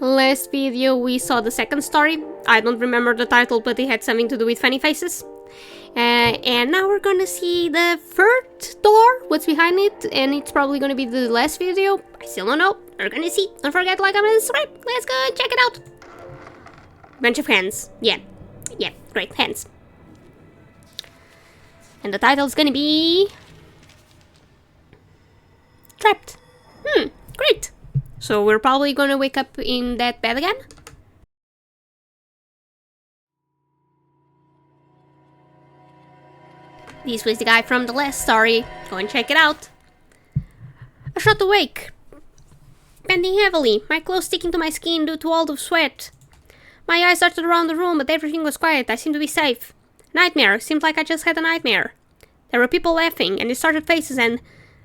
Last video we saw the second story. I don't remember the title, but it had something to do with funny faces. And now we're gonna see the third door, what's behind it, and it's probably gonna be the last video. I still don't know. We're gonna see. Don't forget to like, comment, and subscribe. Let's go check it out. Bunch of hands. Yeah, great, hands. And the title's gonna be... Trapped. Great. So we're probably gonna wake up in that bed again? This was the guy from the last story. Go and check it out. I shot awake, bending heavily, my clothes sticking to my skin due to all the sweat. My eyes darted around the room, but everything was quiet. I seemed to be safe. Nightmare. Seemed like I just had a nightmare. There were people laughing and distorted faces, and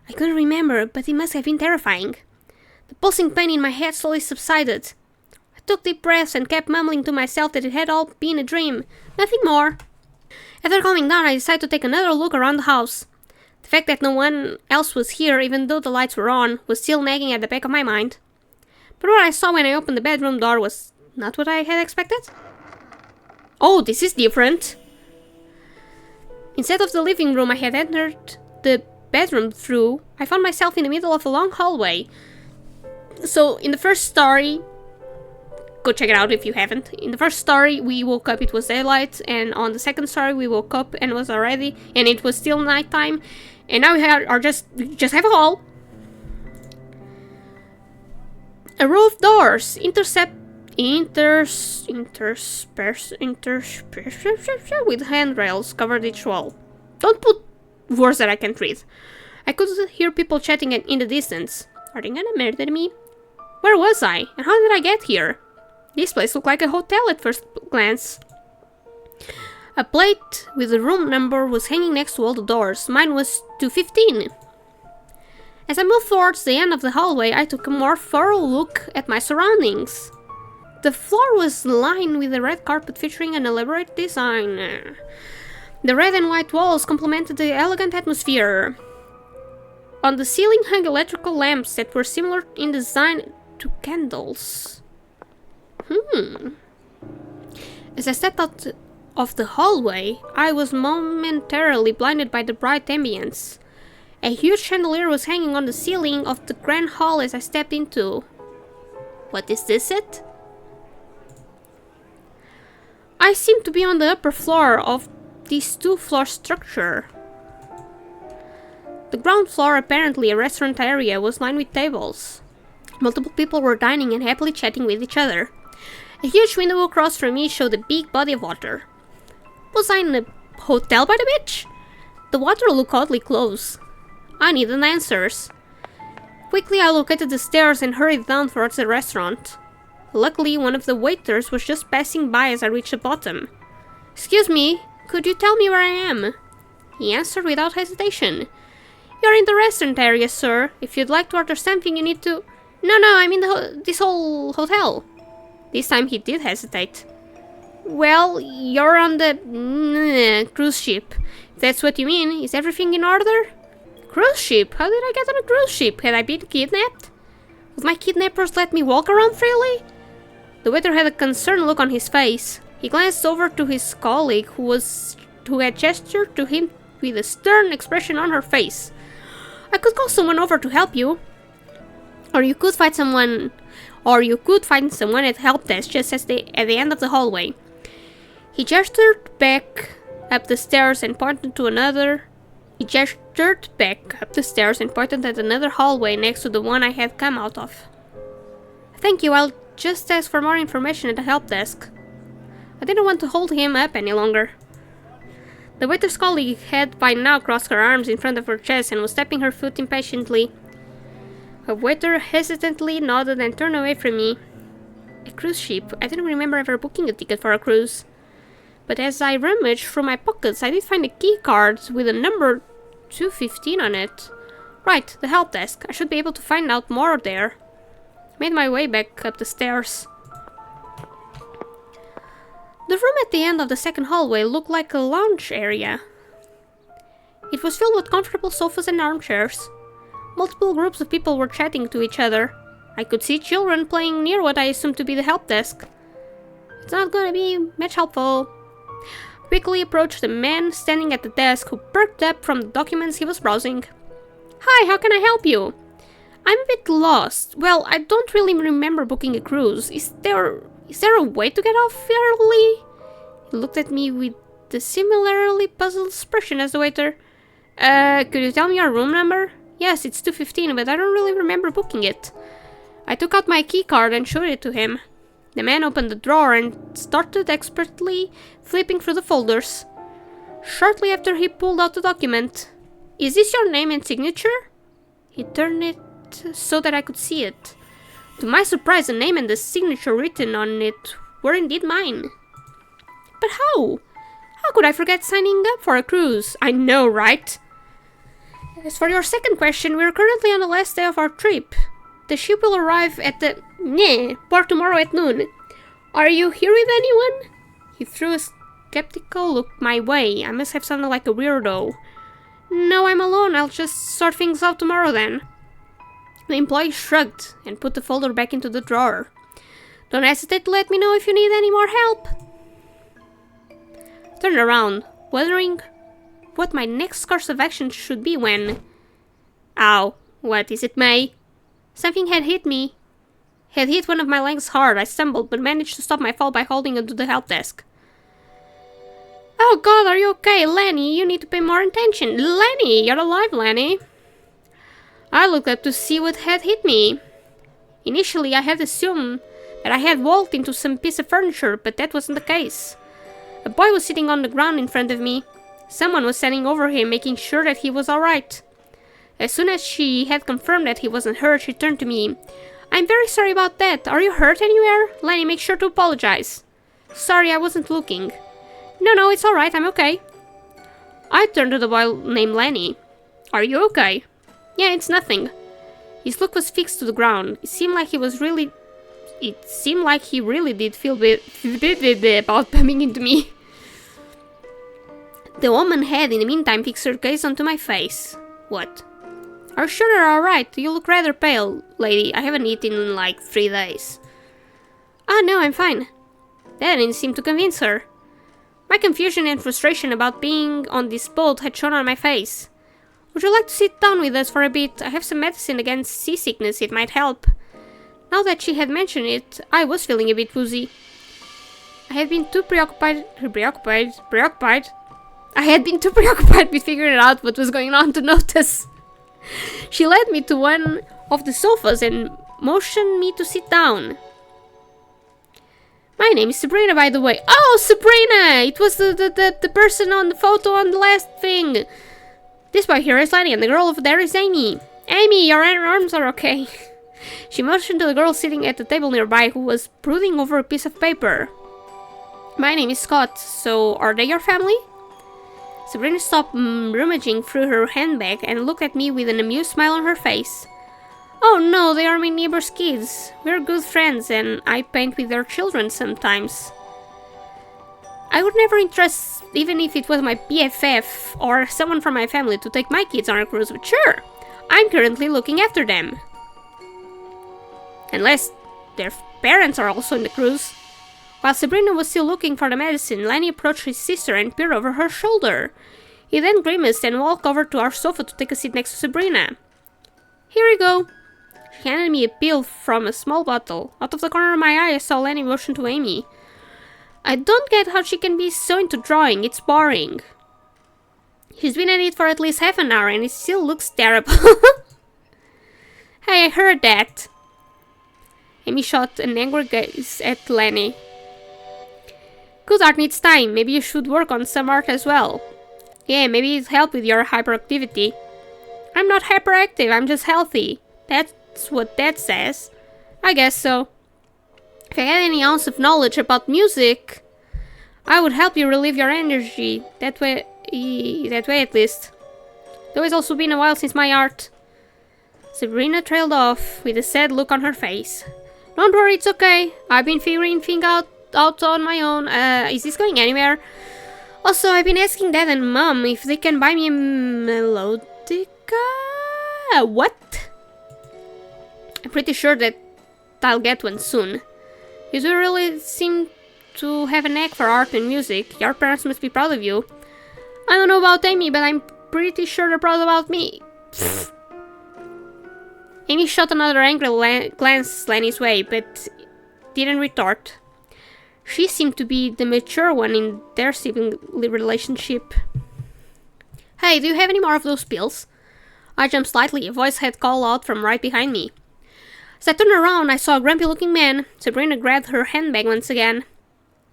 I couldn't remember, but it must have been terrifying. The pulsing pain in my head slowly subsided. I took deep breaths and kept mumbling to myself that it had all been a dream, nothing more. After calming down, I decided to take another look around the house. The fact that no one else was here, even though the lights were on, was still nagging at the back of my mind. But what I saw when I opened the bedroom door was not what I had expected. Oh, this is different. Instead of the living room I had entered the bedroom through, I found myself in the middle of a long hallway. So, in the first story, go check it out if you haven't. In the first story, we woke up, it was daylight, and on the second story, we woke up and it was still nighttime, and now we just have a hall. A row of doors interspersed with handrails covered each wall. Don't put words that I can't read. I could hear people chatting in the distance. Are they gonna murder me? Where was I? And how did I get here? This place looked like a hotel at first glance. A plate with the room number was hanging next to all the doors. Mine was 215. As I moved towards the end of the hallway, I took a more thorough look at my surroundings. The floor was lined with a red carpet featuring an elaborate design. The red and white walls complemented the elegant atmosphere. On the ceiling hung electrical lamps that were similar in design to candles. As I stepped out of the hallway, I was momentarily blinded by the bright ambience. A huge chandelier was hanging on the ceiling of the grand hall as I stepped into. What is this it? I seemed to be on the upper floor of this two-floor structure. The ground floor, apparently a restaurant area, was lined with tables. Multiple people were dining and happily chatting with each other. A huge window across from me showed a big body of water. Was I in a hotel by the beach? The water looked oddly close. I needed answers. Quickly I located the stairs and hurried down towards the restaurant. Luckily, one of the waiters was just passing by as I reached the bottom. "Excuse me, could you tell me where I am?" He answered without hesitation. "You're in the restaurant area, sir. If you'd like to order something, you need to..." No, I'm in this whole hotel." This time he did hesitate. "Well, you're on the cruise ship. If that's what you mean, is everything in order?" "Cruise ship? How did I get on a cruise ship? Had I been kidnapped? Would my kidnappers let me walk around freely?" The waiter had a concerned look on his face. He glanced over to his colleague who had gestured to him with a stern expression on her face. "I could call someone over to help you. Or you could find someone at help desk just at the end of the hallway." He gestured back up the stairs and pointed to another. He gestured back up the stairs and pointed at another hallway next to the one I had come out of. "Thank you, I'll just ask for more information at the help desk." I didn't want to hold him up any longer. The waiter's colleague had by now crossed her arms in front of her chest and was tapping her foot impatiently. A waiter hesitantly nodded and turned away from me. A cruise ship? I didn't remember ever booking a ticket for a cruise. But as I rummaged through my pockets, I did find a key card with a number 215 on it. Right, the help desk. I should be able to find out more there. I made my way back up the stairs. The room at the end of the second hallway looked like a lounge area. It was filled with comfortable sofas and armchairs. Multiple groups of people were chatting to each other. I could see children playing near what I assumed to be the help desk. It's not gonna be much helpful. Quickly approached the man standing at the desk who perked up from the documents he was browsing. Hi, how can I help you? I'm a bit lost. Well, I don't really remember booking a cruise. Is there a way to get off early? He looked at me with a similarly puzzled expression as the waiter. Could you tell me your room number? Yes, it's 215, but I don't really remember booking it. I took out my key card and showed it to him. The man opened the drawer and started expertly flipping through the folders. Shortly after, he pulled out the document. Is this your name and signature? He turned it so that I could see it. To my surprise, the name and the signature written on it were indeed mine. But how? How could I forget signing up for a cruise? I know, right? As for your second question, we are currently on the last day of our trip. The ship will arrive at the port tomorrow at noon. Are you here with anyone? He threw a skeptical look my way. I must have sounded like a weirdo. No, I'm alone. I'll just sort things out tomorrow then. The employee shrugged and put the folder back into the drawer. Don't hesitate to let me know if you need any more help. I turned around, wondering what my next course of action should be when... Ow, what is it, May? Something had hit me. Had hit one of my legs hard. I stumbled, but managed to stop my fall by holding onto the help desk. Oh god, are you okay? Lenny, you need to pay more attention. Lenny, you're alive, Lenny. I looked up to see what had hit me. Initially, I had assumed that I had walked into some piece of furniture, but that wasn't the case. A boy was sitting on the ground in front of me. Someone was standing over him, making sure that he was alright. As soon as she had confirmed that he wasn't hurt, she turned to me. I'm very sorry about that. Are you hurt anywhere? Lenny, make sure to apologize. Sorry, I wasn't looking. No, it's alright, I'm okay. I turned to the boy named Lenny. Are you okay? Yeah, it's nothing. His look was fixed to the ground. It seemed like he really did feel bad about bumping into me. The woman had, in the meantime, fixed her gaze onto my face. What? Are you sure you're alright? You look rather pale, lady. I haven't eaten in like 3 days. Ah, no, I'm fine. That didn't seem to convince her. My confusion and frustration about being on this boat had shown on my face. Would you like to sit down with us for a bit? I have some medicine against seasickness. It might help. Now that she had mentioned it, I was feeling a bit woozy. I had been too preoccupied with figuring out what was going on to notice. She led me to one of the sofas and motioned me to sit down. My name is Sabrina, by the way. Oh, Sabrina! It was the person on the photo on the last thing. This boy here is Lenny, and the girl over there is Amy. Amy, your arms are okay. She motioned to the girl sitting at the table nearby, who was brooding over a piece of paper. My name is Scott, so are they your family? Sabrina stopped rummaging through her handbag and looked at me with an amused smile on her face. Oh no, they are my neighbor's kids. We're good friends and I paint with their children sometimes. I would never entrust, even if it was my BFF or someone from my family, to take my kids on a cruise, but sure, I'm currently looking after them. Unless their parents are also in the cruise. While Sabrina was still looking for the medicine, Lenny approached his sister and peered over her shoulder. He then grimaced and walked over to our sofa to take a seat next to Sabrina. Here you go. She handed me a pill from a small bottle. Out of the corner of my eye, I saw Lenny motion to Amy. I don't get how she can be so into drawing. It's boring. She's been at it for at least half an hour and it still looks terrible. Hey, I heard that. Amy shot an angry gaze at Lenny. Good art needs time. Maybe you should work on some art as well. Yeah, maybe it'll help with your hyperactivity. I'm not hyperactive, I'm just healthy. That's what that says. I guess so. If I had any ounce of knowledge about music, I would help you relieve your energy. That way at least. Though it's also been a while since my art. Sabrina trailed off with a sad look on her face. Don't worry, it's okay. I've been figuring things out on my own. Is this going anywhere? Also, I've been asking Dad and Mom if they can buy me a melodica. What? I'm pretty sure that I'll get one soon. You do really seem to have a knack for art and music. Your parents must be proud of you. I don't know about Amy, but I'm pretty sure they're proud about me. Amy shot another angry glance Lenny's way, but didn't retort. She seemed to be the mature one in their sibling relationship. Hey, do you have any more of those pills? I jumped slightly. A voice had called out from right behind me. As I turned around, I saw a grumpy-looking man. Sabrina grabbed her handbag once again.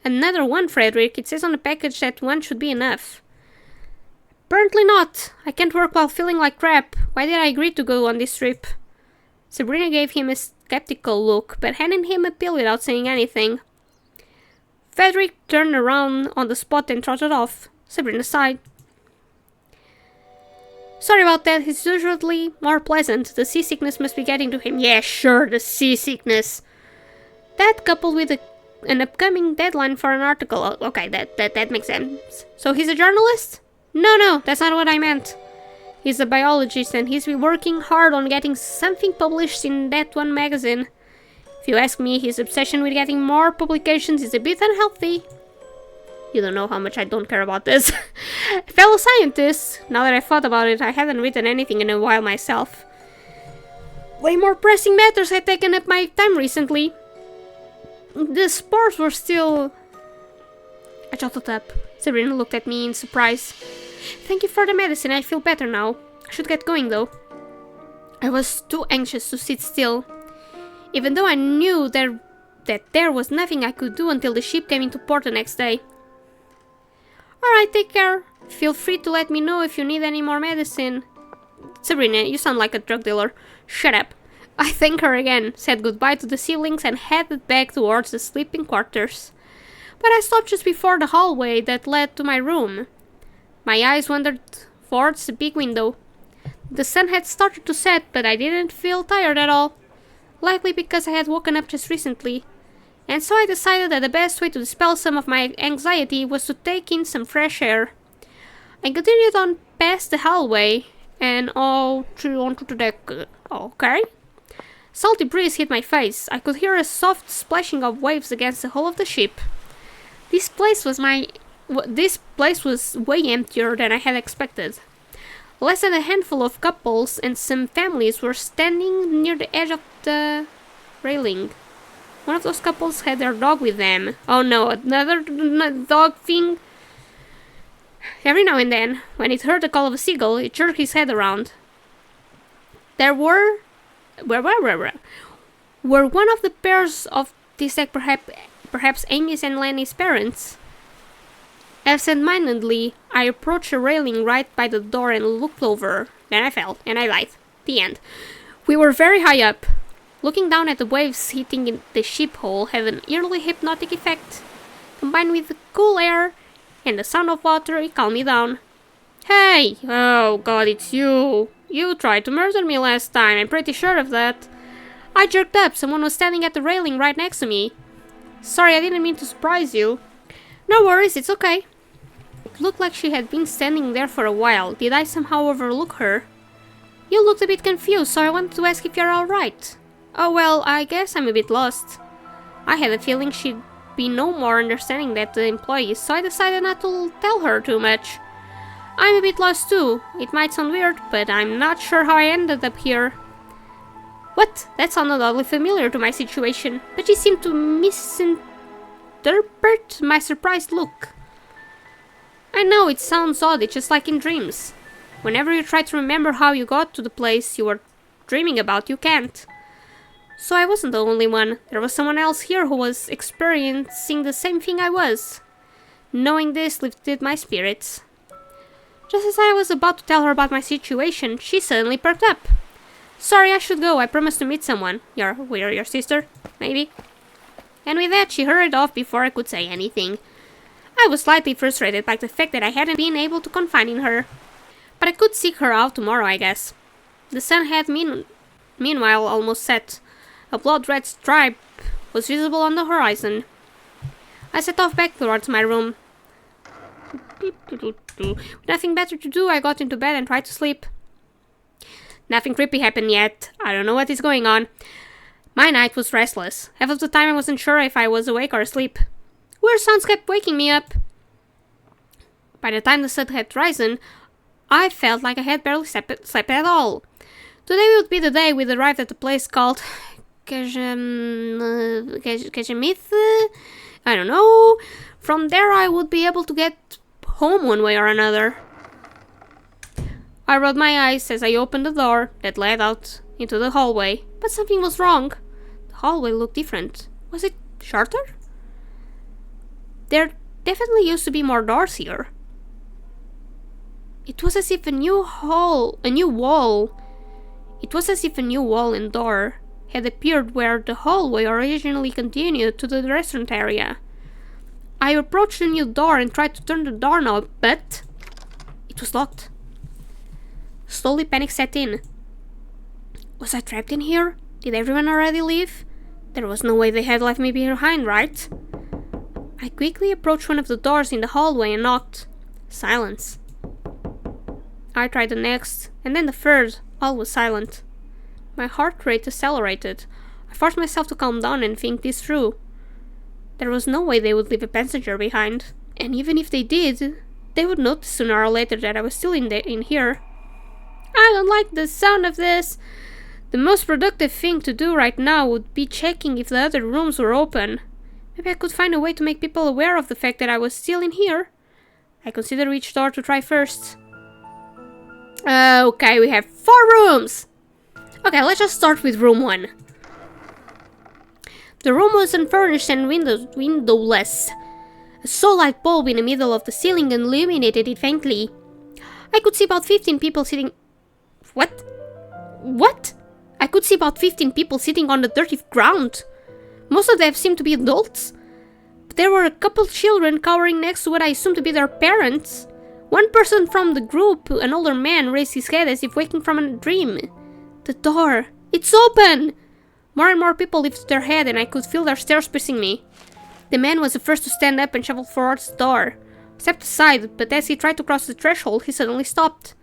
Another one, Frederick. It says on the package that one should be enough. Apparently not. I can't work while feeling like crap. Why did I agree to go on this trip? Sabrina gave him a skeptical look, but handed him a pill without saying anything. Frederick turned around on the spot and trotted off. Sabrina sighed. Sorry about that, he's usually more pleasant. The seasickness must be getting to him. Yeah, sure, the seasickness. That coupled with an upcoming deadline for an article. Okay, that makes sense. So he's a journalist? No, that's not what I meant. He's a biologist and he's been working hard on getting something published in that one magazine. If you ask me, his obsession with getting more publications is a bit unhealthy. You don't know how much I don't care about this. Fellow scientists, now that I thought about it, I haven't written anything in a while myself. Way more pressing matters had taken up my time recently. The spores were still... I jotted up. Sabrina looked at me in surprise. Thank you for the medicine, I feel better now. I should get going though. I was too anxious to sit still. Even though I knew that there was nothing I could do until the ship came into port the next day. Alright, take care. Feel free to let me know if you need any more medicine. Sabrina, you sound like a drug dealer. Shut up. I thanked her again, said goodbye to the siblings and headed back towards the sleeping quarters. But I stopped just before the hallway that led to my room. My eyes wandered towards the big window. The sun had started to set, but I didn't feel tired at all. Likely because I had woken up just recently. And so I decided that the best way to dispel some of my anxiety was to take in some fresh air. I continued on past the hallway and onto the deck. Okay. Salty breeze hit my face. I could hear a soft splashing of waves against the hull of the ship. This place was way emptier than I had expected. Less than a handful of couples and some families were standing near the edge of the railing. One of those couples had their dog with them. Oh no, another dog thing. Every now and then, when it heard the call of a seagull, it jerked his head around. There were one of the pairs of this deck perhaps Amy's and Lenny's parents? Absent-mindedly, I approached a railing right by the door and looked over. Then I fell, and I died. The end. We were very high up. Looking down at the waves hitting the ship hull had an eerily hypnotic effect. Combined with the cool air and the sound of water, it calmed me down. Hey! Oh god, it's you! You tried to murder me last time, I'm pretty sure of that. I jerked up. Someone was standing at the railing right next to me. Sorry, I didn't mean to surprise you. No worries, it's okay. It looked like she had been standing there for a while. Did I somehow overlook her? You looked a bit confused, so I wanted to ask if you're alright. Oh well, I guess I'm a bit lost. I had a feeling she'd be no more understanding than the employees, so I decided not to tell her too much. I'm a bit lost too. It might sound weird, but I'm not sure how I ended up here. What? That sounded oddly familiar to my situation, but she seemed to misinterpret my surprised look. I know, it sounds odd, it's just like in dreams. Whenever you try to remember how you got to the place you were dreaming about, you can't. So I wasn't the only one. There was someone else here who was experiencing the same thing I was. Knowing this lifted my spirits. Just as I was about to tell her about my situation, she suddenly perked up. Sorry, I should go. I promised to meet someone. Your sister? Maybe? And with that, she hurried off before I could say anything. I was slightly frustrated by the fact that I hadn't been able to confide in her. But I could seek her out tomorrow, I guess. The sun had meanwhile almost set. A blood-red stripe was visible on the horizon. I set off back towards my room. With nothing better to do, I got into bed and tried to sleep. Nothing creepy happened yet. I don't know what is going on. My night was restless. Half of the time I wasn't sure if I was awake or asleep. Weird sounds kept waking me up. By the time the sun had risen, I felt like I had barely slept at all. Today would be the day we'd arrived at a place called Kajamith? I don't know. From there I would be able to get home one way or another. I rubbed my eyes as I opened the door that led out into the hallway, but something was wrong. The hallway looked different. Was it shorter? There definitely used to be more doors here. It was as if a new wall and door had appeared where the hallway originally continued to the restaurant area. I approached the new door and tried to turn the doorknob, but it was locked. Slowly panic set in. Was I trapped in here? Did everyone already leave? There was no way they had left me behind, right? I quickly approached one of the doors in the hallway and knocked. Silence. I tried the next, and then the third. All was silent. My heart rate accelerated. I forced myself to calm down and think this through. There was no way they would leave a passenger behind. And even if they did, they would notice sooner or later that I was still in here. I don't like the sound of this. The most productive thing to do right now would be checking if the other rooms were open. Maybe I could find a way to make people aware of the fact that I was still in here. I considered which door to try first. Okay, we have 4 rooms! Okay, let's just start with room 1. The room was unfurnished and windowless. A sole light bulb in the middle of the ceiling illuminated it faintly. I could see about 15 people sitting... What? I could see about 15 people sitting on the dirty ground. Most of them seemed to be adults. But there were a couple children cowering next to what I assumed to be their parents. One person from the group, an older man, raised his head as if waking from a dream. The door. It's open! More and more people lifted their head and I could feel their stares piercing me. The man was the first to stand up and shuffled towards the door. I stepped aside, but as he tried to cross the threshold, he suddenly stopped.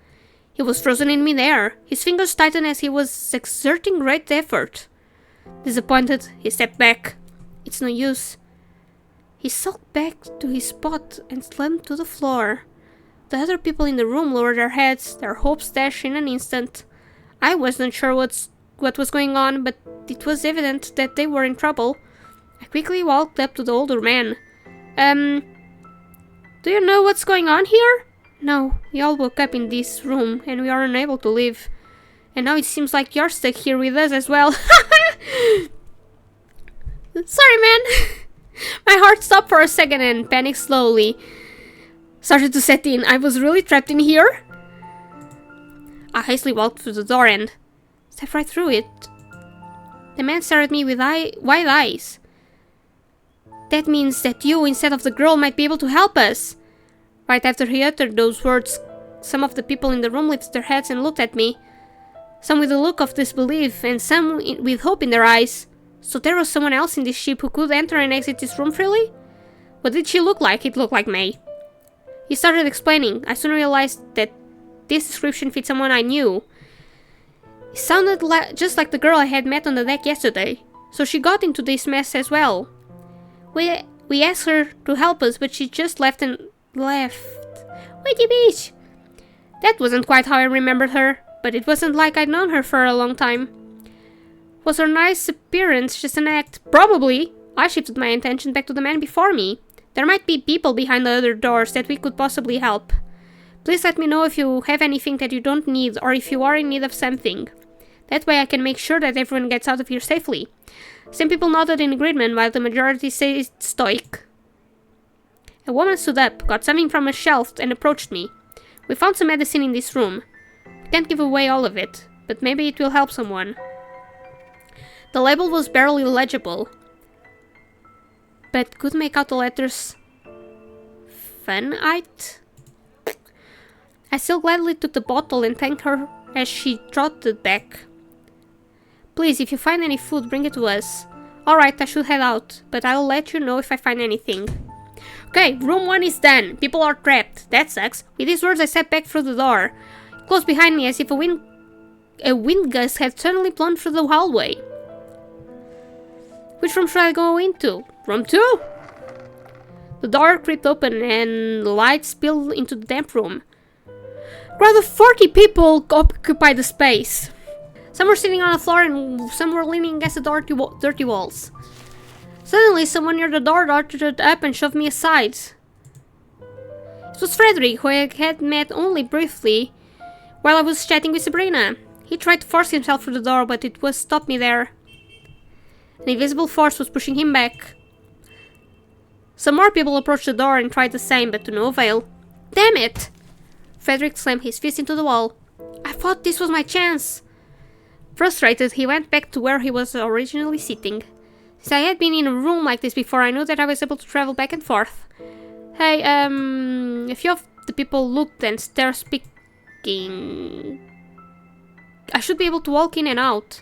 He was frozen in midair. His fingers tightened as he was exerting great effort. Disappointed, he stepped back. It's no use. He sulked back to his spot and slumped to the floor. The other people in the room lowered their heads, their hopes dashed in an instant. I wasn't sure what was going on, but it was evident that they were in trouble. I quickly walked up to the older man. Do you know what's going on here? No, we all woke up in this room and we are unable to leave. And now it seems like you're stuck here with us as well. Sorry, man. My heart stopped for a second and panic slowly started to set in. I was really trapped in here? I hastily walked through the door and stepped right through it. The man stared at me with wide eyes. That means that you, instead of the girl, might be able to help us. Right after he uttered those words, some of the people in the room lifted their heads and looked at me. Some with a look of disbelief and some with hope in their eyes. So there was someone else in this ship who could enter and exit this room freely? What did she look like? It looked like May. He started explaining. I soon realized that this description fit someone I knew. It sounded just like the girl I had met on the deck yesterday. So she got into this mess as well. We asked her to help us, but she just left. Witty bitch! That wasn't quite how I remembered her, but it wasn't like I'd known her for a long time. Was her nice appearance just an act? Probably. I shifted my attention back to the man before me. There might be people behind the other doors that we could possibly help. Please let me know if you have anything that you don't need or if you are in need of something. That way I can make sure that everyone gets out of here safely. Some people nodded in agreement while the majority stayed stoic. A woman stood up, got something from a shelf and approached me. We found some medicine in this room. We can't give away all of it, but maybe it will help someone. The label was barely legible, but could make out the letters Funite. I still gladly took the bottle and thanked her as she trotted back. Please, if you find any food, bring it to us. Alright, I should head out, but I'll let you know if I find anything. Okay, room 1 is done. People are trapped. That sucks. With these words, I stepped back through the door. It closed behind me as if a wind gust had suddenly blown through the hallway. Which room should I go into? Room 2? The door creaked open and light spilled into the damp room. A crowd of 40 people occupied the space. Some were sitting on the floor and some were leaning against the dirty walls. Suddenly, someone near the door darted up and shoved me aside. It was Frederick, who I had met only briefly while I was chatting with Sabrina. He tried to force himself through the door, but it was stopped me there. An invisible force was pushing him back. Some more people approached the door and tried the same, but to no avail. Damn it! Frederick slammed his fist into the wall. I thought this was my chance. Frustrated, he went back to where he was originally sitting. Since I had been in a room like this before, I knew that I was able to travel back and forth. Hey, a few of the people looked and stared, speaking. I should be able to walk in and out.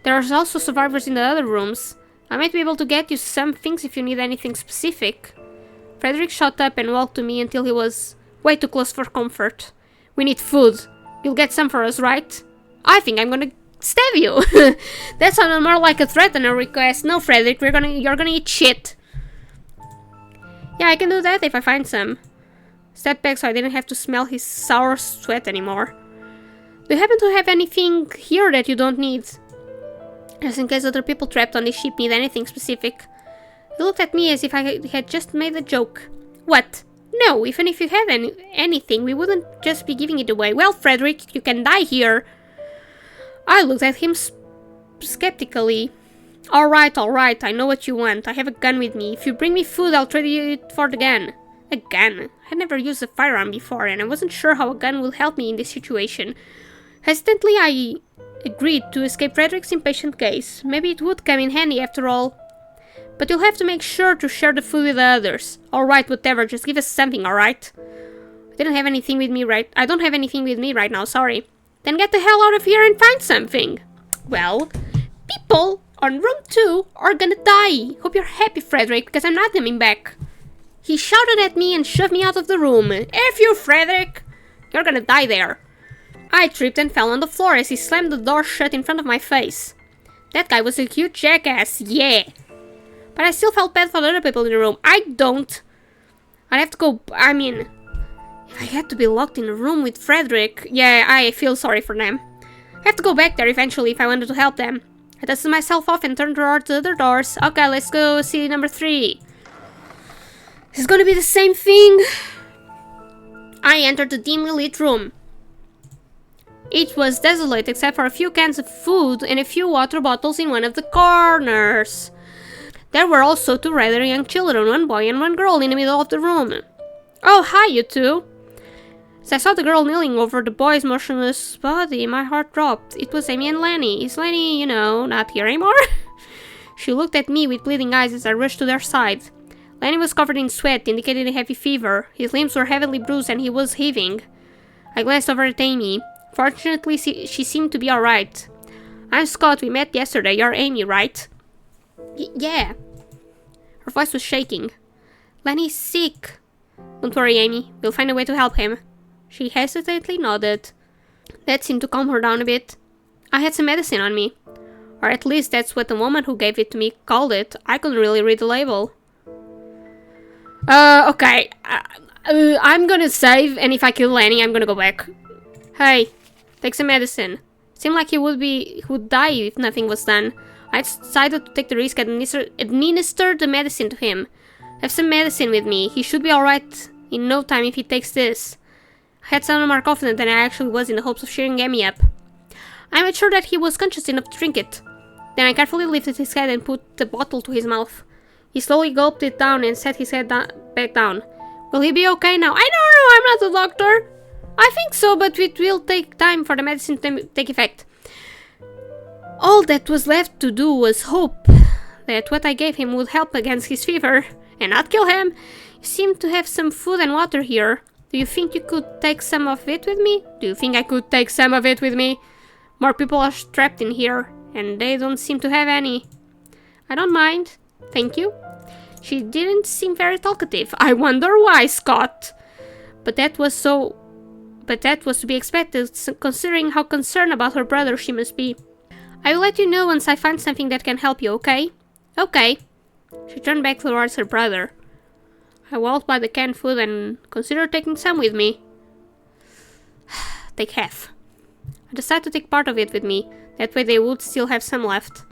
There are also survivors in the other rooms. I might be able to get you some things if you need anything specific. Frederick shot up and walked to me until he was way too close for comfort. We need food. You'll get some for us, right? I think I'm gonna stab you. That sounded more like a threat than a request. No, Frederick, you're gonna eat shit. Yeah, I can do that if I find some. Step back so I didn't have to smell his sour sweat anymore. Do you happen to have anything here that you don't need? Just in case other people trapped on this ship need anything specific. He looked at me as if I had just made a joke. What? No, even if you had anything, we wouldn't just be giving it away. Well, Frederick, you can die here. I looked at him skeptically. Alright, I know what you want. I have a gun with me. If you bring me food, I'll trade you it for the gun. A gun? I had never used a firearm before, and I wasn't sure how a gun would help me in this situation. Hesitantly, I agreed to escape Frederick's impatient gaze. Maybe it would come in handy after all. But you'll have to make sure to share the food with the others. Alright, whatever, just give us something, alright? I don't have anything with me right now, sorry. Then get the hell out of here and find something. Well, people on room 2 are gonna die. Hope you're happy, Frederick, because I'm not coming back. He shouted at me and shoved me out of the room. F you, Frederick! You're gonna die there. I tripped and fell on the floor as he slammed the door shut in front of my face. That guy was a huge jackass, yeah. But I still felt bad for the other people in the room. I don't. I'd have to go, if I had to be locked in a room with Frederick, yeah, I feel sorry for them. I have to go back there eventually if I wanted to help them. I dusted myself off and turned towards the other doors. Okay, let's go see number 3. This is gonna be the same thing. I entered the dimly lit room. It was desolate except for a few cans of food and a few water bottles in one of the corners. There were also 2 rather young children, one boy and one girl, in the middle of the room. Oh, hi, you two. As I saw the girl kneeling over the boy's motionless body, my heart dropped. It was Amy and Lenny. Is Lenny, not here anymore? She looked at me with bleeding eyes as I rushed to their side. Lenny was covered in sweat, indicating a heavy fever. His limbs were heavily bruised and he was heaving. I glanced over at Amy. Fortunately, she seemed to be alright. I'm Scott, we met yesterday. You're Amy, right? Yeah. Her voice was shaking. Lenny's sick. Don't worry, Amy. We'll find a way to help him. She hesitantly nodded. That seemed to calm her down a bit. I had some medicine on me. Or at least that's what the woman who gave it to me called it. I couldn't really read the label. Okay. I'm gonna save, and if I kill Lenny, I'm gonna go back. Hey, take some medicine. Seemed like he would die if nothing was done. I decided to take the risk and administer the medicine to him. I have some medicine with me. He should be alright in no time if he takes this. I had sounded more confident than I actually was in the hopes of cheering Amy up. I made sure that he was conscious enough to drink it. Then I carefully lifted his head and put the bottle to his mouth. He slowly gulped it down and set his head back down. Will he be okay now? I don't know, I'm not a doctor. I think so, but it will take time for the medicine to take effect. All that was left to do was hope that what I gave him would help against his fever and not kill him. You seem to have some food and water here. Do you think you could take some of it with me? Do you think I could take some of it with me? More people are trapped in here, and they don't seem to have any. I don't mind. Thank you. She didn't seem very talkative. I wonder why, Scott. But that was to be expected, considering how concerned about her brother she must be. I will let you know once I find something that can help you, okay? Okay. She turned back towards her brother. I walked by the canned food and considered taking some with me. Take half. I decided to take part of it with me. That way they would still have some left.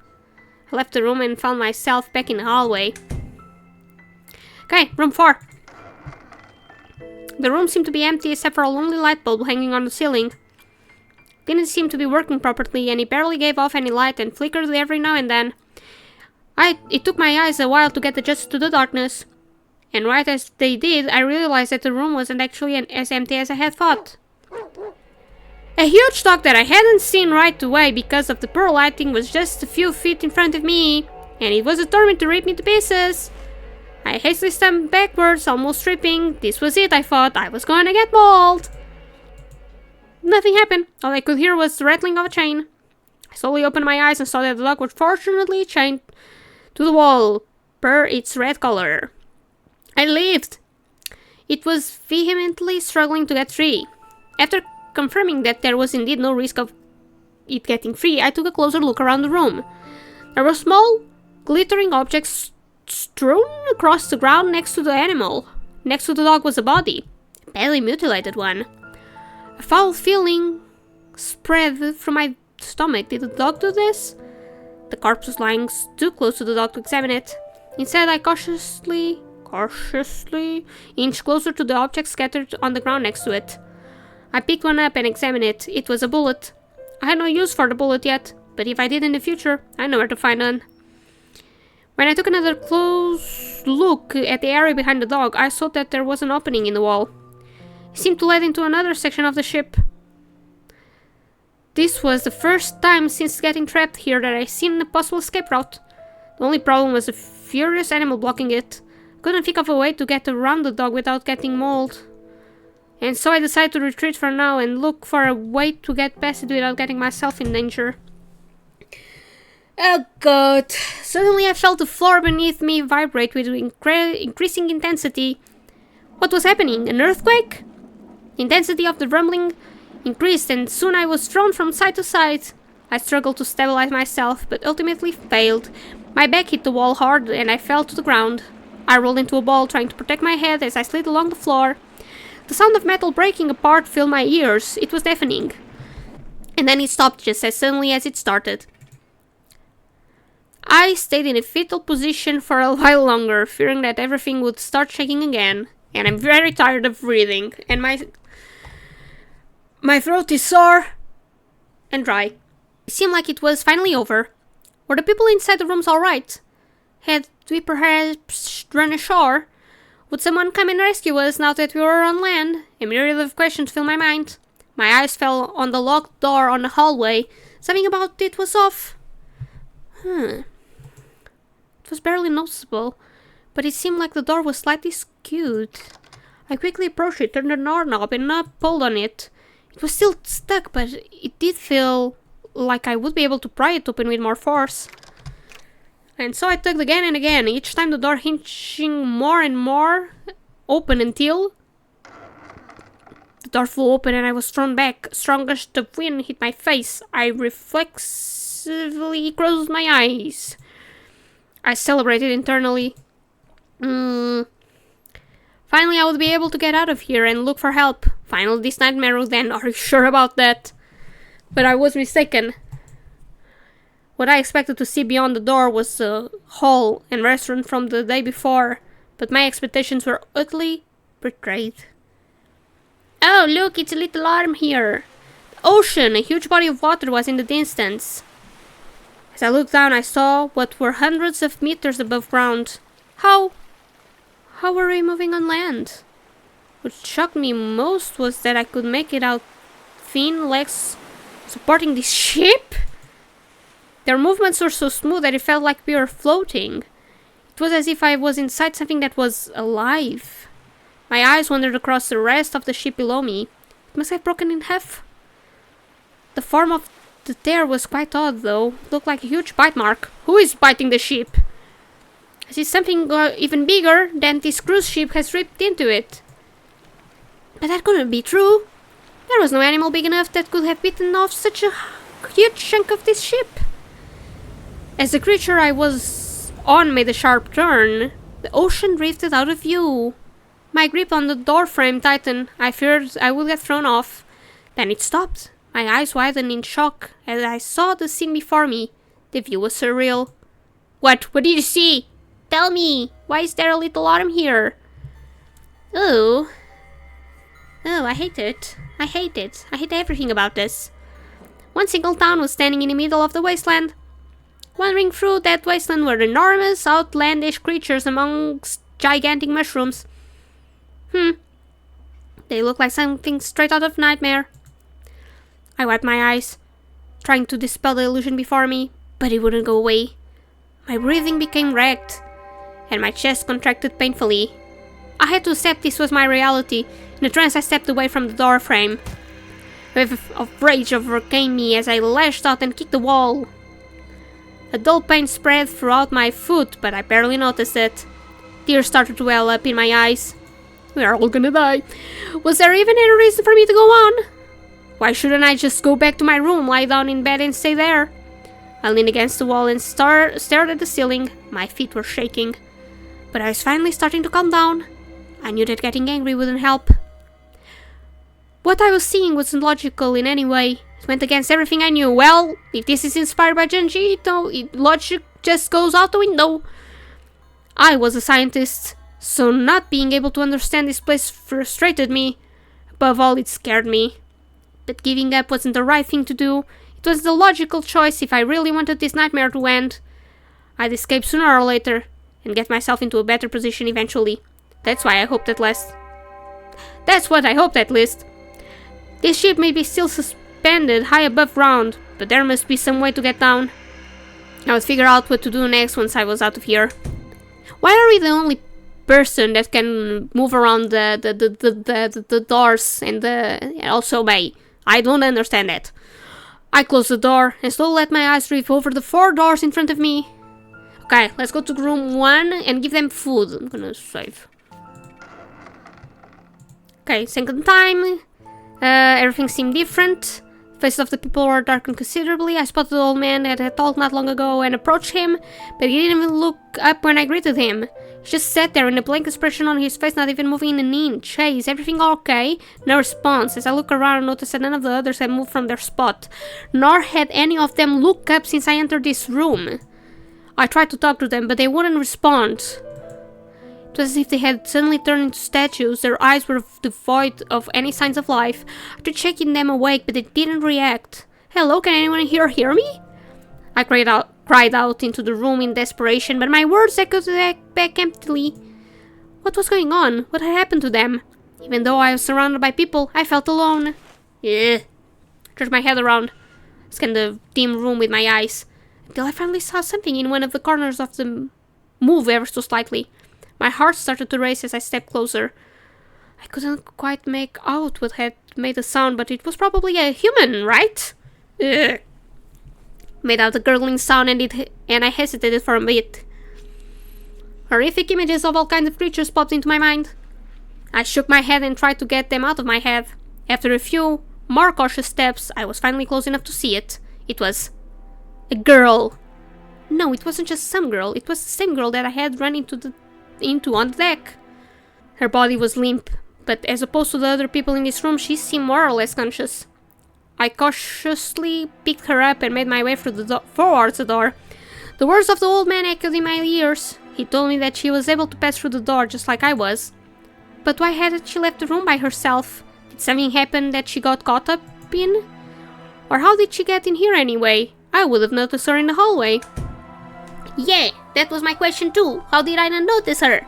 I left the room and found myself back in the hallway. Okay, room 4. The room seemed to be empty except for a lonely light bulb hanging on the ceiling. Didn't seem to be working properly and it barely gave off any light and flickered every now and then. It took my eyes a while to get adjusted to the darkness. And right as they did, I realized that the room wasn't actually as empty as I had thought. A huge dog that I hadn't seen right away because of the poor lighting was just a few feet in front of me, and it was determined to rip me to pieces. I hastily stamped backwards, almost tripping. This was it, I thought. I was gonna get mauled. Nothing happened. All I could hear was the rattling of a chain. I slowly opened my eyes and saw that the dog was fortunately chained to the wall, per its red color. I lived. It was vehemently struggling to get free. After confirming that there was indeed no risk of it getting free, I took a closer look around the room. There were small, glittering objects strewn across the ground next to the animal. Next to the dog was a body, a badly mutilated one. A foul feeling spread from my stomach. Did the dog do this? The corpse was lying too close to the dog to examine it. Instead, I cautiously inched closer to the object scattered on the ground next to it. I picked one up and examined it. It was a bullet. I had no use for the bullet yet, but if I did in the future, I know where to find one. When I took another close look at the area behind the dog, I saw that there was an opening in the wall. It seemed to lead into another section of the ship. This was the first time since getting trapped here that I seen a possible escape route. The only problem was a furious animal blocking it. I couldn't think of a way to get around the dog without getting mauled. And so I decided to retreat for now and look for a way to get past it without getting myself in danger. Oh god. Suddenly I felt the floor beneath me vibrate with increasing intensity. What was happening? An earthquake? The intensity of the rumbling increased and soon I was thrown from side to side. I struggled to stabilize myself, but ultimately failed. My back hit the wall hard and I fell to the ground. I rolled into a ball trying to protect my head as I slid along the floor. The sound of metal breaking apart filled my ears. It was deafening. And then it stopped just as suddenly as it started. I stayed in a fetal position for a while longer, fearing that everything would start shaking again. And I'm very tired of breathing. And my throat is sore and dry. It seemed like it was finally over. Were the people inside the rooms alright? Had we perhaps run ashore? Would someone come and rescue us now that we were on land? A myriad of questions filled my mind. My eyes fell on the locked door on the hallway. Something about it was off. It was barely noticeable, but it seemed like the door was slightly skewed. I quickly approached it, turned the doorknob, and pulled on it. It was still stuck, but it did feel like I would be able to pry it open with more force. And so I tugged again and again, each time the door hinging more and more open until the door flew open and I was thrown back. A strong gust of wind hit my face. I reflexively closed my eyes. I celebrated internally. Finally, I would be able to get out of here and look for help. Finally, this nightmare would end. Are you sure about that? But I was mistaken. What I expected to see beyond the door was the hall and restaurant from the day before, but my expectations were utterly betrayed. Oh, look, it's a little arm here. The ocean, a huge body of water was in the distance. As I looked down, I saw what were hundreds of meters above ground. How were we moving on land? What shocked me most was that I could make it out thin legs supporting this ship. Their movements were so smooth that it felt like we were floating. It was as if I was inside something that was alive. My eyes wandered across the rest of the ship below me. It must have broken in half. The form of the tear was quite odd, though. It looked like a huge bite mark. Who is biting the ship? I see something even bigger than this cruise ship has ripped into it. But that couldn't be true. There was no animal big enough that could have bitten off such a huge chunk of this ship. As a creature, I was on made a sharp turn, the ocean drifted out of view. My grip on the door frame tightened. I feared I would get thrown off. Then it stopped. My eyes widened in shock as I saw the scene before me. The view was surreal. What did you see? Tell me! Why is there a little autumn here? Oh, I hate it. I hate it. I hate everything about this. One single town was standing in the middle of the wasteland. Wandering through that wasteland were enormous, outlandish creatures amongst gigantic mushrooms. They look like something straight out of nightmare. I wiped my eyes, trying to dispel the illusion before me, but it wouldn't go away. My breathing became wrecked, and my chest contracted painfully. I had to accept this was my reality. In a trance, I stepped away from the door frame. A wave of rage overcame me as I lashed out and kicked the wall. A dull pain spread throughout my foot, but I barely noticed it. Tears started to well up in my eyes. We are all gonna die. Was there even any reason for me to go on? Why shouldn't I just go back to my room, lie down in bed and stay there? I leaned against the wall and stared at the ceiling. My feet were shaking. But I was finally starting to calm down. I knew that getting angry wouldn't help. What I was seeing wasn't logical in any way. It went against everything I knew. Well, if this is inspired by Junji, logic just goes out the window. I was a scientist, so not being able to understand this place frustrated me. Above all, it scared me. But giving up wasn't the right thing to do. It was the logical choice if I really wanted this nightmare to end. I'd escape sooner or later, and get myself into a better position eventually. That's what I hoped at least. This ship may be still suspended high above ground, but there must be some way to get down. I would figure out what to do next once I was out of here. Why are we the only person that can move around the doors and also bay? I don't understand that. I closed the door and slowly let my eyes drift over the 4 doors in front of me. Okay, let's go to room 1 and give them food. I'm gonna save. Okay, second time. Everything seemed different. The faces of the people were darkened considerably. I spotted the old man that had talked not long ago and approached him, but he didn't even look up when I greeted him. He just sat there with a blank expression on his face, not even moving an inch. Hey, is everything okay? No response. As I looked around, I noticed that none of the others had moved from their spot, nor had any of them looked up since I entered this room. I tried to talk to them, but they wouldn't respond. It was as if they had suddenly turned into statues. Their eyes were devoid of any signs of life. I tried shaking them awake, but they didn't react. Hello, can anyone here hear me? I cried out into the room in desperation, but my words echoed back emptily. What was going on? What had happened to them? Even though I was surrounded by people, I felt alone. I turned my head around, scanned the dim room with my eyes, until I finally saw something in one of the corners of the move ever so slightly. My heart started to race as I stepped closer. I couldn't quite make out what had made the sound, but it was probably a human, right? Ugh. Made out a gurgling sound and I hesitated for a bit. Horrific images of all kinds of creatures popped into my mind. I shook my head and tried to get them out of my head. After a few more cautious steps, I was finally close enough to see it. It was a girl. No, it wasn't just some girl. It was the same girl that I had run into on the deck. Her body was limp, but as opposed to the other people in this room, she seemed more or less conscious. I cautiously picked her up and made my way towards the door. The words of the old man echoed in my ears. He told me that she was able to pass through the door just like I was. But why hadn't she left the room by herself? Did something happen that she got caught up in? Or how did she get in here anyway? I would have noticed her in the hallway. Yeah, that was my question too. How did I not notice her?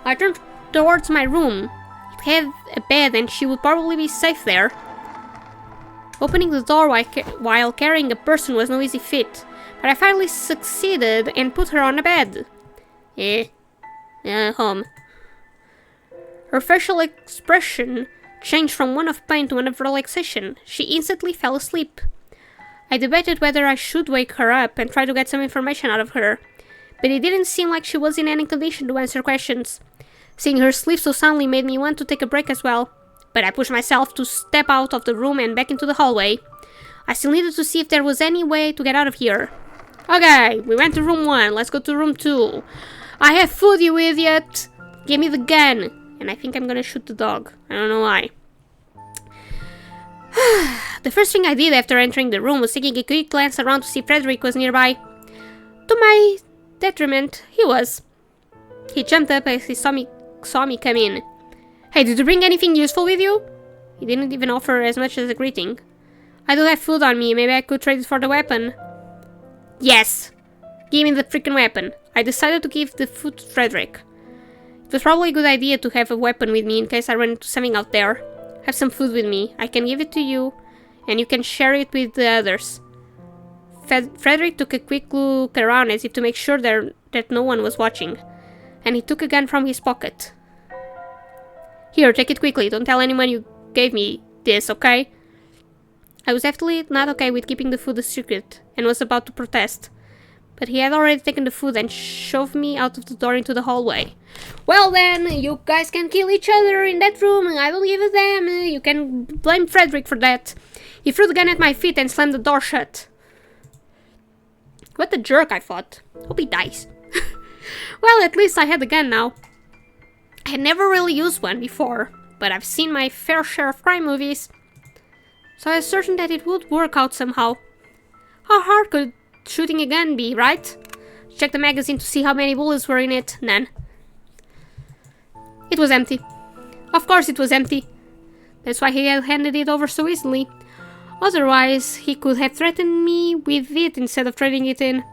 I turned towards my room. It had a bed and she would probably be safe there. Opening the door while carrying a person was no easy feat, but I finally succeeded and put her on a bed. Home. Her facial expression changed from one of pain to one of relaxation. She instantly fell asleep. I debated whether I should wake her up and try to get some information out of her, but it didn't seem like she was in any condition to answer questions. Seeing her sleep so soundly made me want to take a break as well, but I pushed myself to step out of the room and back into the hallway. I still needed to see if there was any way to get out of here. Okay, we went to room 1. Let's go to room 2. I have food, you idiot. Give me the gun. And I think I'm gonna shoot the dog. I don't know why. The first thing I did after entering the room was taking a quick glance around to see if Frederick was nearby. To my detriment, he was. He jumped up as he saw me come in. Hey, did you bring anything useful with you? He didn't even offer as much as a greeting. I do have food on me, maybe I could trade it for the weapon. Yes! Give me the freaking weapon. I decided to give the food to Frederick. It was probably a good idea to have a weapon with me in case I run into something out there. Have some food with me. I can give it to you, and you can share it with the others. Frederick took a quick look around as if to make sure that no one was watching, and he took a gun from his pocket. Here, take it quickly. Don't tell anyone you gave me this, okay? I was definitely not okay with keeping the food a secret, and was about to protest. But he had already taken the food and shoved me out of the door into the hallway. Well then, you guys can kill each other in that room, I don't give a damn. You can blame Frederick for that. He threw the gun at my feet and slammed the door shut. What a jerk, I thought. Hope he dies. Well, at least I had the gun now. I had never really used one before, but I've seen my fair share of crime movies, so I was certain that it would work out somehow. How hard could shooting a gun be, right? Check the magazine to see how many bullets were in it. None. It was empty. Of course it was empty. That's why he had handed it over so easily. Otherwise, he could have threatened me with it instead of trading it in.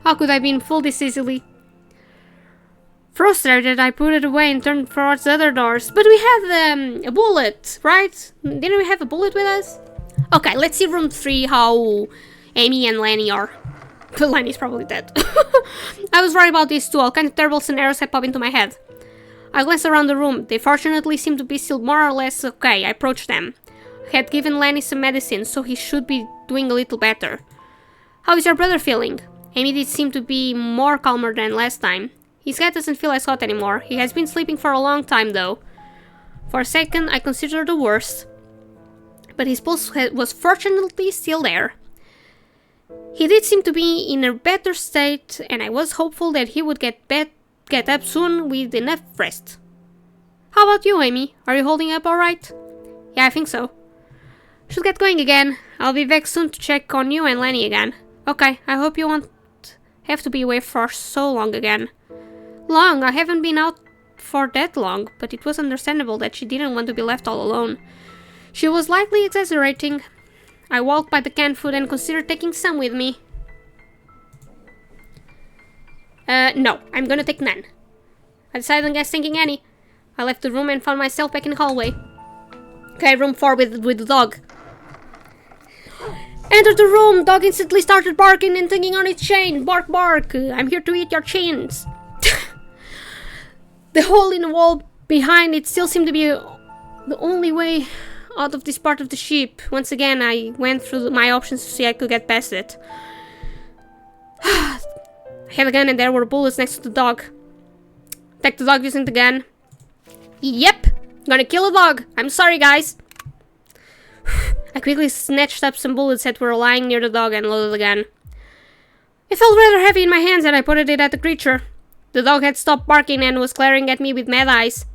How could I be fooled this easily? Frustrated, I put it away and turned towards the other doors. But we had a bullet, right? Didn't we have a bullet with us? Okay, let's see room 3, how Amy and Lenny are. Lenny's probably dead. I was worried about these two. All kinds of terrible scenarios had popped into my head. I glanced around the room. They fortunately seemed to be still more or less okay. I approached them. I had given Lenny some medicine, so he should be doing a little better. How is your brother feeling? Amy did seem to be more calmer than last time. His head doesn't feel as hot anymore. He has been sleeping for a long time, though. For a second, I considered the worst. But his pulse was fortunately still there. He did seem to be in a better state, and I was hopeful that he would get up soon with enough rest. How about you, Amy? Are you holding up alright? Yeah, I think so. Should get going again. I'll be back soon to check on you and Lenny again. Okay, I hope you won't have to be away for so long again. Long? I haven't been out for that long, but it was understandable that she didn't want to be left all alone. She was likely exaggerating. I walked by the canned food and considered taking some with me. No, I'm gonna take none. I decided against taking any. I left the room and found myself back in the hallway. Okay, room 4 with the dog. Entered the room, dog instantly started barking and tugging on its chain. Bark, bark, I'm here to eat your chains. The hole in the wall behind it still seemed to be the only way out of this part of the ship. Once again, I went through my options to see if I could get past it. I had a gun and there were bullets next to the dog. Attack the dog using the gun. Yep, gonna kill a dog. I'm sorry, guys. I quickly snatched up some bullets that were lying near the dog and loaded the gun. It felt rather heavy in my hands and I pointed it at the creature. The dog had stopped barking and was glaring at me with mad eyes.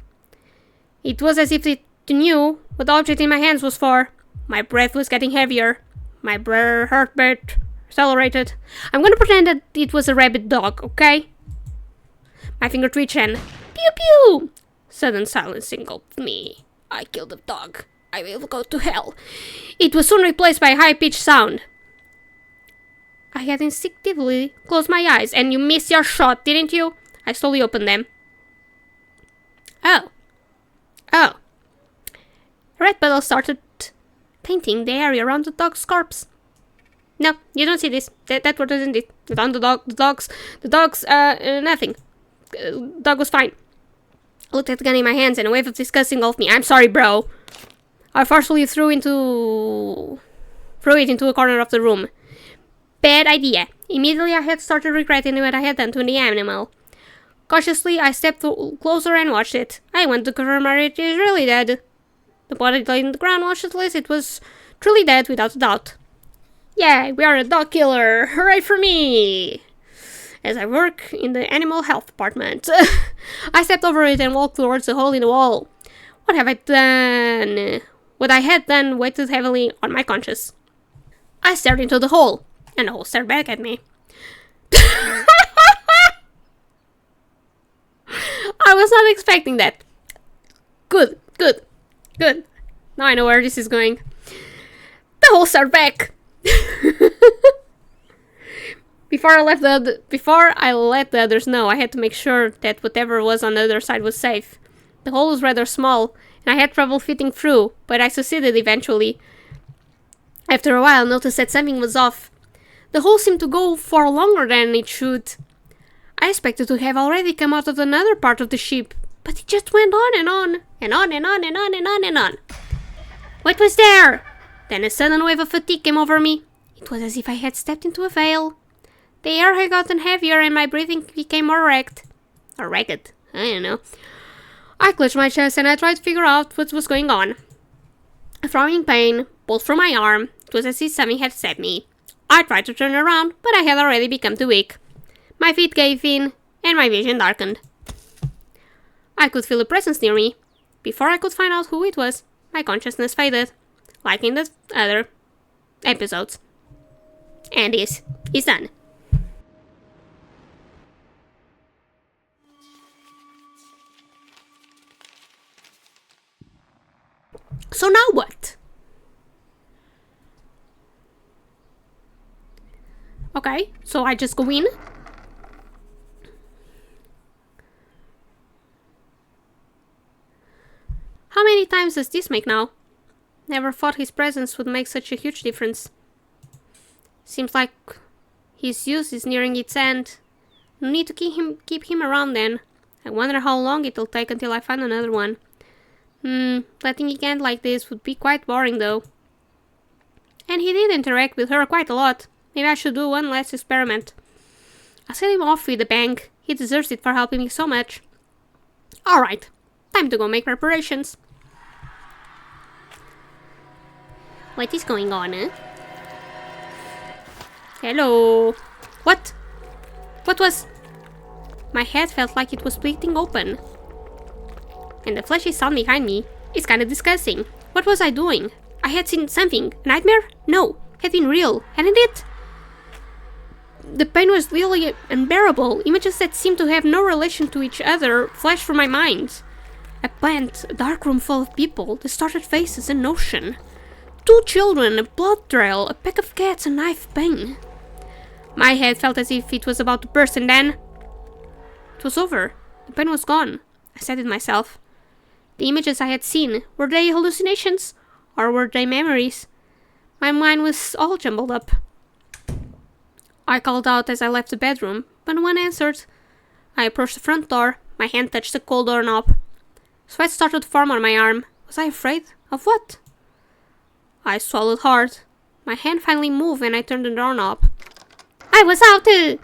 It was as if it knew what the object in my hands was for. My breath was getting heavier. My heartbeat accelerated. I'm gonna pretend that it was a rabid dog, okay? My finger twitched and pew pew! Sudden silence engulfed me. I killed the dog. I will go to hell. It was soon replaced by a high-pitched sound. I had instinctively closed my eyes, and you missed your shot, didn't you? I slowly opened them. Oh. A red puddle started painting the area around the dog's corpse. No, you don't see this. That word isn't it. The dog's, nothing. Dog was fine. I looked at the gun in my hands and a wave of disgust engulfed me. I'm sorry, bro. I forcefully threw it into a corner of the room. Bad idea. Immediately I had started regretting what I had done to the animal. Cautiously, I stepped closer and watched it. I went to confirm it is really dead. The body lay on the ground motionless. It was truly dead without a doubt. Yeah, we are a dog killer! Hooray for me! As I work in the animal health department. I stepped over it and walked towards the hole in the wall. What have I done? What I had done weighed heavily on my conscience. I stared into the hole, and the hole stared back at me. I was not expecting that. Good. Now I know where this is going. The hole stared back. Before I let the others know, I had to make sure that whatever was on the other side was safe. The hole was rather small, and I had trouble fitting through, but I succeeded eventually. After a while, I noticed that something was off. The hole seemed to go for longer than it should. I expected to have already come out of another part of the ship, but it just went on and on, and on and on and on and on and on. What was there? Then a sudden wave of fatigue came over me. It was as if I had stepped into a veil. The air had gotten heavier and my breathing became more ragged. Or ragged, I don't know. I clutched my chest and I tried to figure out what was going on. A throbbing pain pulled through my arm. It was as if something had stabbed me. I tried to turn around, but I had already become too weak. My feet gave in, and my vision darkened. I could feel a presence near me. Before I could find out who it was, my consciousness faded, like in the other episodes. And this is done. So now what? Okay, so I just go in. How many times does this make now? Never thought his presence would make such a huge difference. Seems like his use is nearing its end. No need to keep him around then. I wonder how long it'll take until I find another one. Letting it end like this would be quite boring though. And he did interact with her quite a lot. Maybe I should do one last experiment. I'll send him off with a bang. He deserves it for helping me so much. Alright, time to go make preparations. What is going on, eh? Hello? What? What was... My head felt like it was splitting open. And the fleshy sound behind me is kinda disgusting. What was I doing? I had seen something. A nightmare? No. Had been real, hadn't it? The pain was really unbearable. Images that seemed to have no relation to each other flashed through my mind. A plant, a dark room full of people, distorted faces, an ocean. 2 children, a blood trail, a pack of cats, a knife pain. My head felt as if it was about to burst and then... It was over. The pain was gone. I said it myself. The images I had seen, were they hallucinations? Or were they memories? My mind was all jumbled up. I called out as I left the bedroom, but no one answered. I approached the front door. My hand touched the cold doorknob. Sweat started to form on my arm. Was I afraid? Of what? I swallowed hard. My hand finally moved and I turned the doorknob. I was out! As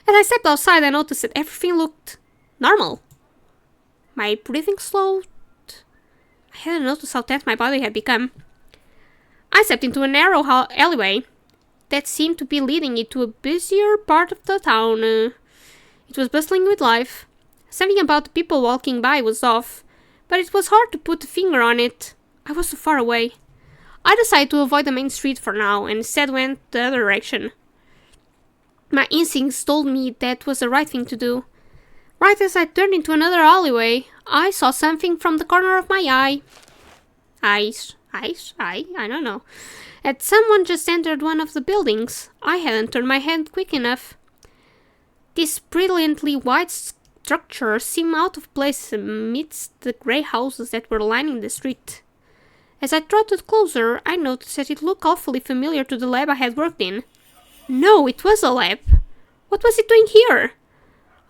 I stepped outside, I noticed that everything looked normal. My breathing slowed. I hadn't noticed how tense my body had become. I stepped into a narrow alleyway that seemed to be leading into a busier part of the town. It was bustling with life. Something about the people walking by was off, but it was hard to put a finger on it. I was too far away. I decided to avoid the main street for now and instead went the other direction. My instincts told me that was the right thing to do. Right as I turned into another alleyway, I saw something from the corner of my eye. I don't know. Had someone just entered one of the buildings? I hadn't turned my head quick enough. This brilliantly white structure seemed out of place amidst the grey houses that were lining the street. As I trotted closer, I noticed that it looked awfully familiar to the lab I had worked in. No, it was a lab. What was it doing here?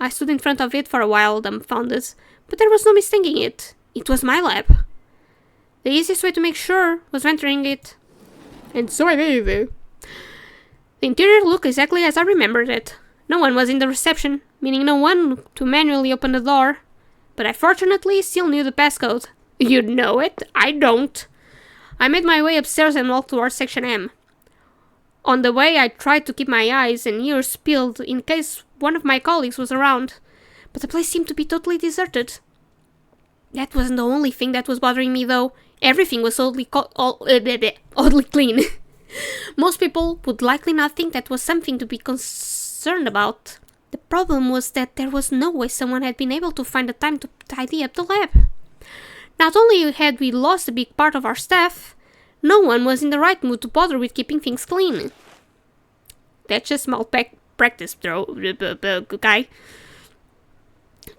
I stood in front of it for a while, dumbfounded, but there was no mistaking it. It was my lab. The easiest way to make sure was entering it. And so I did. The interior looked exactly as I remembered it. No one was in the reception, meaning no one to manually open the door. But I fortunately still knew the passcode. You'd know it? I don't. I made my way upstairs and walked towards Section M. On the way, I tried to keep my eyes and ears peeled in case one of my colleagues was around, but the place seemed to be totally deserted. That wasn't the only thing that was bothering me, though. Everything was oddly clean. Most people would likely not think that was something to be concerned about. The problem was that there was no way someone had been able to find the time to tidy up the lab. Not only had we lost a big part of our staff, no one was in the right mood to bother with keeping things clean. That's just small practice, guy.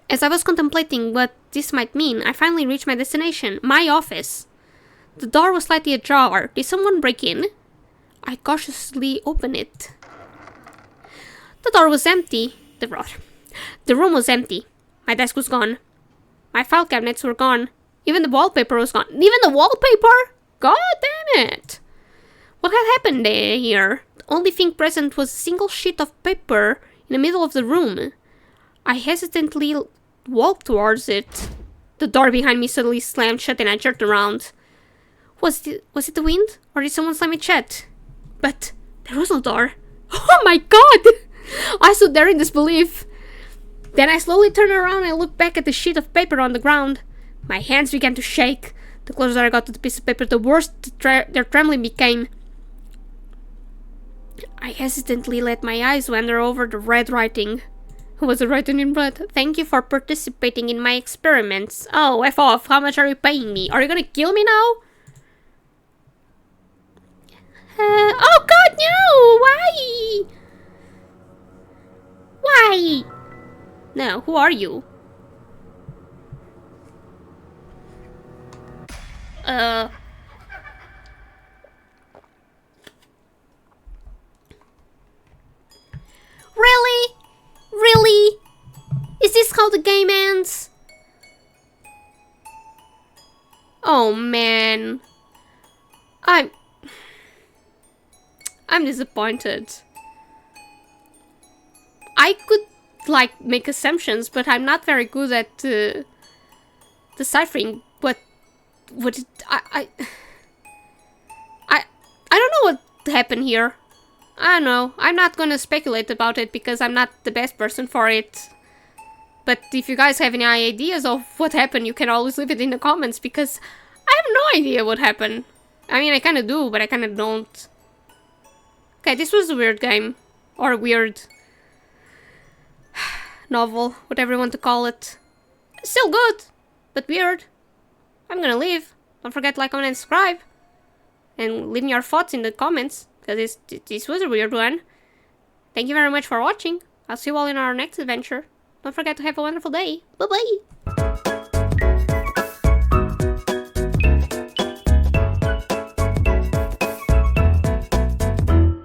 As I was contemplating what this might mean, I finally reached my destination, my office. The door was slightly ajar. Did someone break in? I cautiously opened it. The door was empty. The room was empty. My desk was gone. My file cabinets were gone. Even the wallpaper was gone. Even the wallpaper? God damn it! What had happened here? The only thing present was a single sheet of paper in the middle of the room. I hesitantly walked towards it. The door behind me suddenly slammed shut and I jerked around. Was it the wind? Or did someone slam it shut? But there was no door. Oh my god! I stood there in disbelief. Then I slowly turned around and looked back at the sheet of paper on the ground. My hands began to shake. The closer I got to the piece of paper, the worse their trembling became. I hesitantly let my eyes wander over the red writing. Was it written in red? Thank you for participating in my experiments. Oh, F off. How much are you paying me? Are you gonna kill me now? Oh god, no! Why? Why? No, who are you? Really? Really? Is this how the game ends? Oh man. I'm disappointed. I could, like, make assumptions, but I'm not very good at deciphering what it, I don't know what happened here. I don't know. I'm not gonna speculate about it because I'm not the best person for it. But if you guys have any ideas of what happened, you can always leave it in the comments because I have no idea what happened. I mean, I kinda do, but I kinda don't. Okay, this was a weird game. Or weird novel, whatever you want to call it. Still good, but weird. I'm gonna leave. Don't forget to like, comment, and subscribe. And leave me your thoughts in the comments, because this was a weird one. Thank you very much for watching. I'll see you all in our next adventure. Don't forget to have a wonderful day. Bye-bye!